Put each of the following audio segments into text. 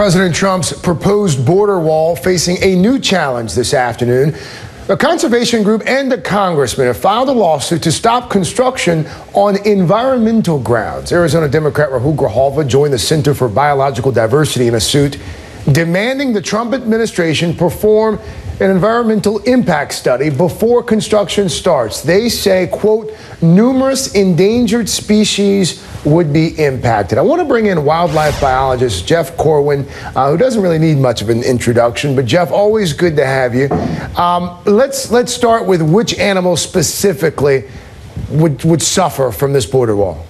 President Trump's proposed border wall facing a new challenge this afternoon. A conservation group and a congressman have filed a lawsuit to stop construction on environmental grounds. Arizona Democrat Rahul Grijalva joined the Center for Biological Diversity in a suit demanding the Trump administration perform an environmental impact study before construction starts. They say, quote, numerous endangered species would be impacted. I want to bring in wildlife biologist Jeff Corwin, who doesn't really need much of an introduction, but Jeff, always good to have you. Let's start with which animals specifically would suffer from this border wall.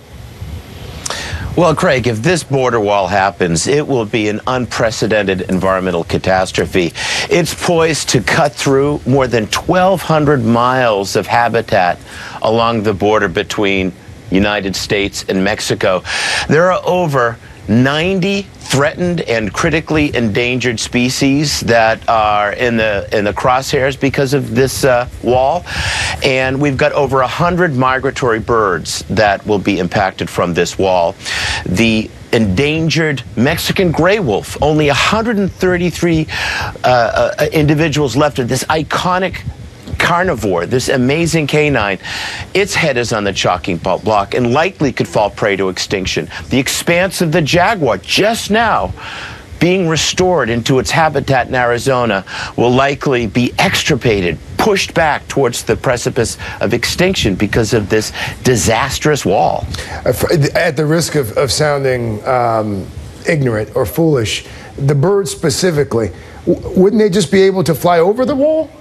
Well, Craig, if this border wall happens, it will be an unprecedented environmental catastrophe. It's poised to cut through more than 1,200 miles of habitat along the border between United States and Mexico. There are over 90 threatened and critically endangered species that are in the crosshairs because of this wall, and we've got over 100 migratory birds that will be impacted from this wall. The endangered Mexican gray wolf, only 133 individuals left of this iconic carnivore, this amazing canine. Its head is on the chopping block and likely could fall prey to extinction. The expanse of the jaguar, just now being restored into its habitat in Arizona, will likely be extirpated, pushed back towards the precipice of extinction because of this disastrous wall. At the risk of sounding ignorant or foolish, the birds specifically, wouldn't they just be able to fly over the wall?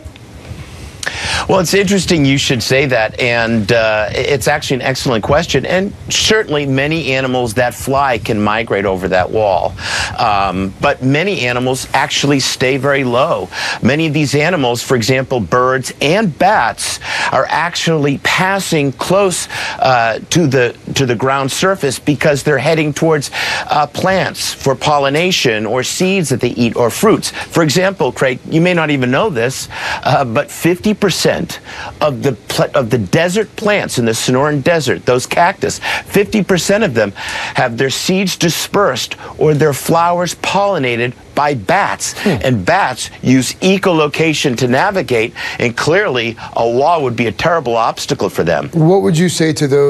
Well, it's interesting you should say that, and it's actually an excellent question. And certainly many animals that fly can migrate over that wall. But many animals actually stay very low. Many of these animals, for example, birds and bats, are actually passing close to the ground surface because they're heading towards plants for pollination or seeds that they eat or fruits. For example, Craig, you may not even know this, but 50% of the desert plants in the Sonoran Desert, those cactus, 50% of them have their seeds dispersed or their flowers pollinated by bats. And bats use echolocation to navigate, and clearly a wall would be a terrible obstacle for them. What would you say to those